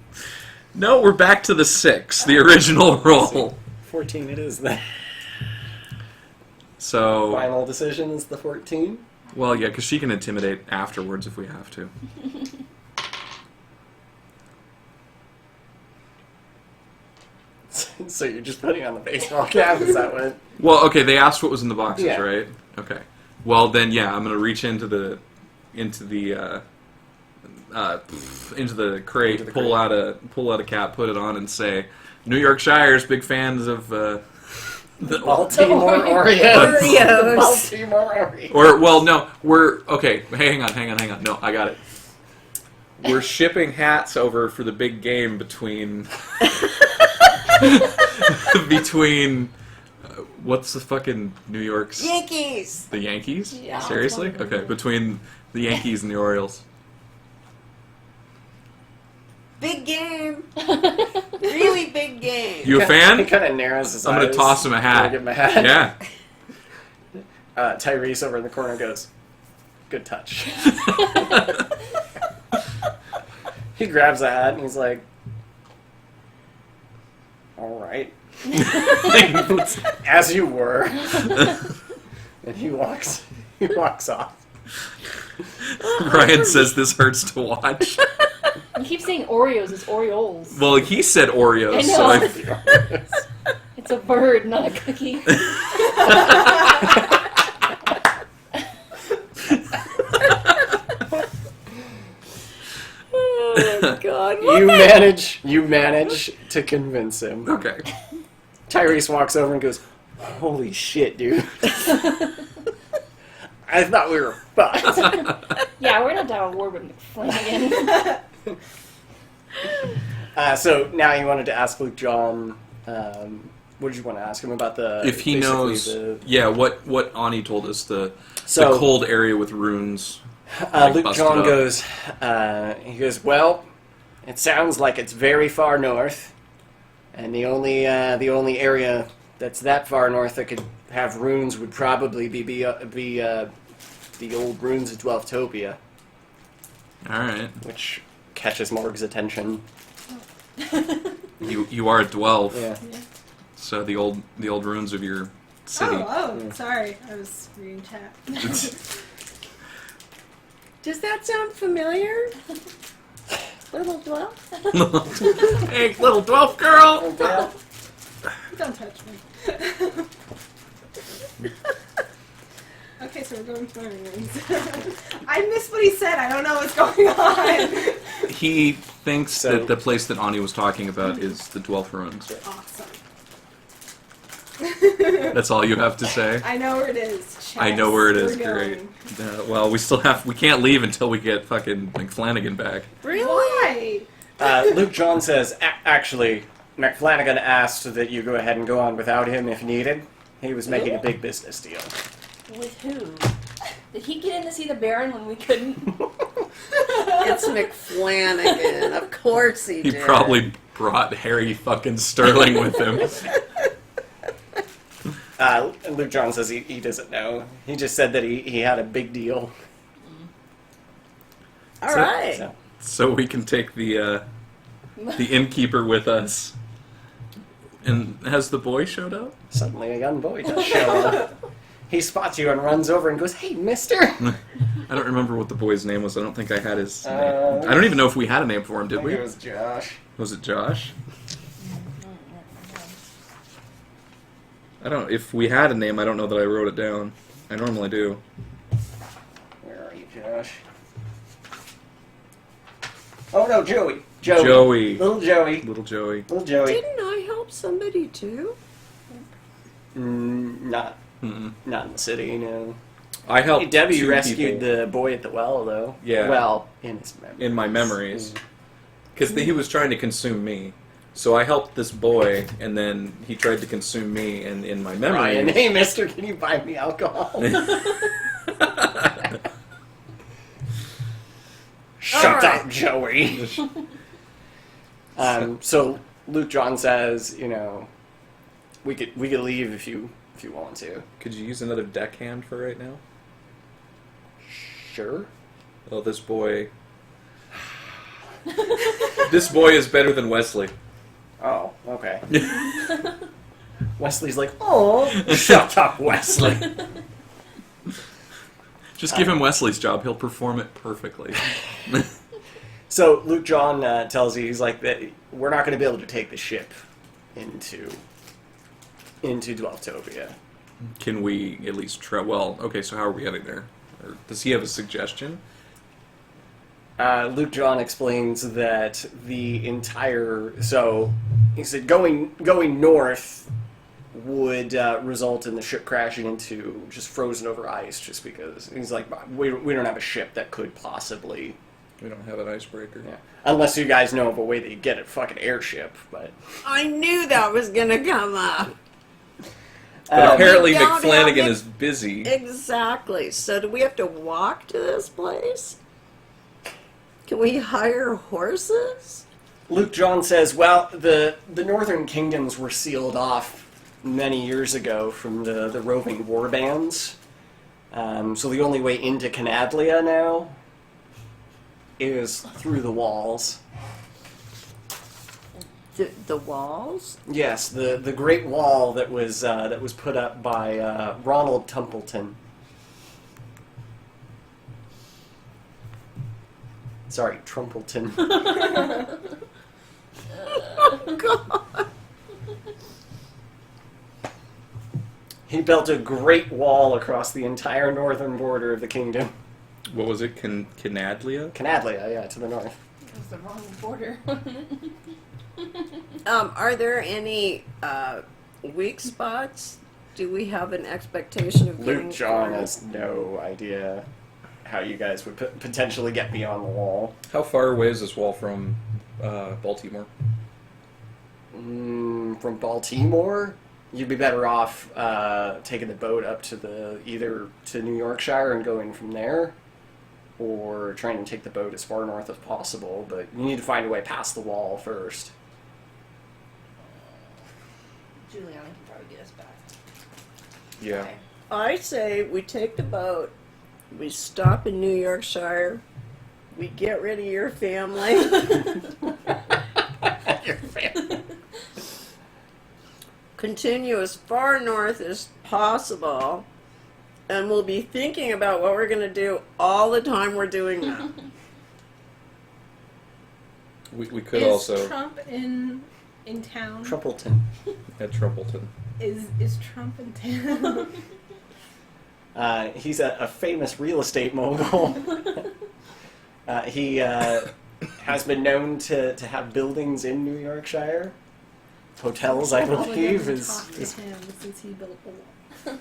No, we're back to the 6, the original roll. 14 it is then. So, Final decision is the 14. well, yeah, because she can intimidate afterwards if we have to. So you're just putting on the baseball cap, is that what? Well, okay, they asked what was in the boxes, Yeah. right? Okay. Well, then, yeah, I'm gonna reach into the crate, pull out a cap, put it on, and say, "New York Shire's big fans of the." Baltimore Oreos. Oreos. Baltimore Oreos. Or well, no, we're okay. Hey, hang on. No, I got it. We're shipping hats over for the big between What's the fucking New York's... Yankees. The Yankees? Yeah. Seriously? Okay, between the Yankees and the Orioles. Big game. Really big game. You a He fan? kind of narrows his eyes. I'm gonna toss him a hat. Give him a hat. Yeah. Tyrese over in the corner goes, good touch. He grabs the hat and he's like, all right. As you were. And he walks off. Ryan says this hurts to watch. You keep saying Oreos. It's Orioles. Well, he said Oreos, I so know. It's a bird, not a cookie. Oh God! You manage to convince him. Okay. Tyrese walks over and goes, holy shit, dude. I thought we were fucked. Yeah, we're gonna dial war with McFlanagan. So now you wanted to ask Luke John, what did you want to ask him about the... If he basically knows... the- Yeah, what Ani told us, the So- cold area with runes. Luke busted John up. goes, well, it sounds like it's very far north, and the only area that's that far north that could have runes would probably be the old runes of Dwelftopia, Alright. which catches Morg's attention. You are at 12, Yeah. so the old ruins of your city. Oh, sorry. I was reading chat. Does that sound familiar? Little Dwell? Hey, little 12 girl! Don't touch me. Okay, so we're going to rooms. I missed what he said. I don't know what's going on. He thinks So- that the place that Ani was talking about is the Dwelf ruins. Awesome. That's all you have to say? I know where it is. I know where it We're is, going. great. Well, we can't leave until we get fucking McFlanagan back. Really? Why? Luke John says, actually, McFlanagan asked that you go ahead and go on without him if needed. He was making a big business deal. With who? Did he get in to see the Baron when we couldn't? It's McFlanagan. Of course he He did. probably brought Harry fucking Sterling with him. Luke John says he doesn't know. He just said that he had a big deal. All right. So, So we can take the innkeeper with us. And has the boy showed up? suddenly a young boy does show up. He spots you and runs over and goes, "Hey, mister!" I don't remember what the boy's name was. I don't think I had his name. Uh, I don't even know if we had a name for him, I did think we? it was Josh. Was it Josh? If we had a name, I don't know that I wrote it down. I normally do. Where are you, Josh? Oh no, Joey. Joey. Joey. Little Joey. Little Joey. Little Joey. Didn't I help somebody too? Not Mm-mm. in the city, no. I helped Hey, Debbie 2 rescued people the boy at the well, though. Yeah. Well, in his memories. in my memories. Because he was trying to consume me. So I helped this boy, and then he tried to consume me, and in my memories... Ryan, hey, mister, can you buy me alcohol? Shut Alright. up, Joey. So Luke John says, we could leave if you want to. Could you use another deckhand for right now? Sure. Well, this boy... this boy is better than Wesley. Oh, okay. Wesley's like, oh, shut up, Wesley. Just give him Wesley's job. He'll perform it perfectly. So Luke John tells you, he's like, that we're not going to be able to take the ship into Dwelftopia. Can we at least try... Well, okay, so how are we getting there? Or does he have a suggestion? Luke John explains that the entire... So, he said going north would result in the ship crashing into just frozen over ice, just because... He's like, we don't have a ship that could possibly... We don't have an icebreaker. Yeah. Unless you guys know of a way that you get a fucking airship, but... I knew that was gonna come up. But apparently We don't have McFlanagan Mc- is busy. Exactly. So do we have to walk to this place? Can we hire horses? Luke John says, well, the northern kingdoms were sealed off many years ago from the roving war bands. So the only way into Canadlia now is through the walls. The walls? Yes, the Great Wall that was put up by Ronald Templeton. Sorry, Trumpleton. Oh, God. He built a great wall across the entire northern border of the kingdom. What was it? Canadlia? Canadlia, yeah, to the north. That was the wrong border. Are there any weak spots? Do we have an expectation of getting Luke John through? has no idea how you guys would potentially get beyond the wall. How far away is this wall from Baltimore? From Baltimore, you'd be better off taking the boat up to either to New Yorkshire and going from there, or trying to take the boat as far north as possible. But you need to find a way past the wall first. Juliana can probably get us back. Yeah. Okay. I say we take the boat, we stop in New Yorkshire, we get rid of your family. Your family. Continue as far north as possible, and we'll be thinking about what we're going to do all the time we're doing that. We could Is also Trump in town? Trumpleton. at Trumpleton. Is Trump in town? He's a famous real estate mogul. He has been known to have buildings in New Yorkshire. Hotels, I Probably believe, doesn't is talk to him since he built the wall.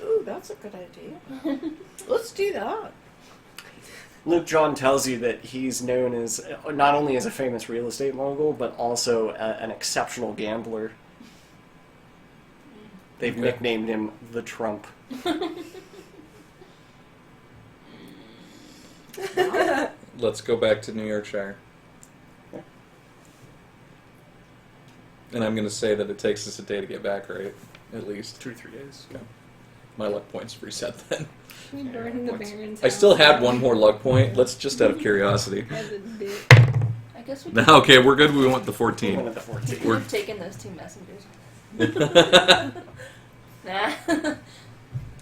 Ooh, that's a good idea. Let's do that. Luke John tells you that he's known as not only as a famous real estate mogul, but also an exceptional gambler. They've Okay. nicknamed him the Trump. Let's go back to New Yorkshire. Yeah. And I'm going to say that it takes us a day to get back, right? At least 2 or 3 days. Okay. My luck points reset then. We burn the Points. Baron's I still house had down one more luck point. Let's just out of curiosity. as a dick. I guess we No, could, okay, we're good. We want the One 14. of the 14. we could We're- have taken those 2 messengers. Nah.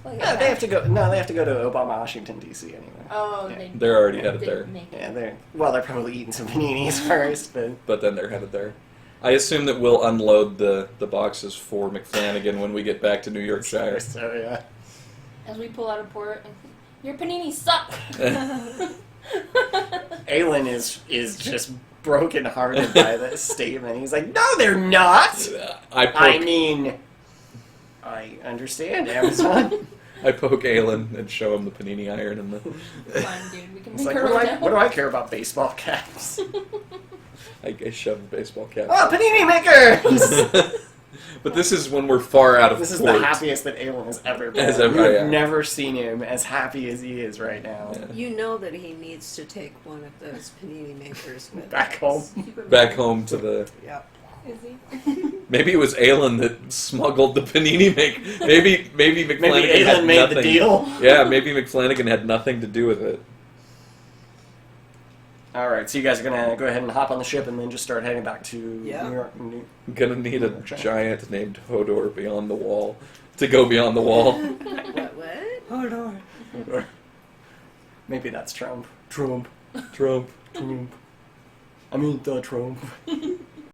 Well, Yeah, they have to go. No, they have to go to Obama, Washington, D.C. anyway. Oh, Yeah. They're already headed they there. make it. Yeah, they're probably eating some paninis first, but But then they're headed there. I assume that we'll unload the boxes for McFlanagan when we get back to New Yorkshire. so yeah. As we pull out of port, your paninis suck. Aelin is just brokenhearted by this statement. He's like, no, they're not. I mean, I understand, Amazon. I poke Aelin and show him the panini iron and the. Fine, dude. We can It's make like, her what do I care about baseball caps? I shove a baseball cap. Oh, panini makers! But this is when we're far out of This is port. the happiest that Aelin has ever been. Has ever- You have yeah. never seen him as happy as he is right now. Yeah. You know that he needs to take one of those panini makers with Back us. home. Back home to the. Yep. Is he? Maybe it was Aelin that smuggled the panini make. Maybe McFlanagan Maybe had Aelin made nothing. the deal. Yeah, maybe McFlanagan had nothing to do with it. All right, so you guys are gonna go ahead and hop on the ship and then just start heading back to Yeah. New York. I'm gonna need a Okay. giant named Hodor beyond the wall to go beyond the wall. What? Hold on. Maybe that's Trump. Trump. Trump. Trump. I mean, the Trump.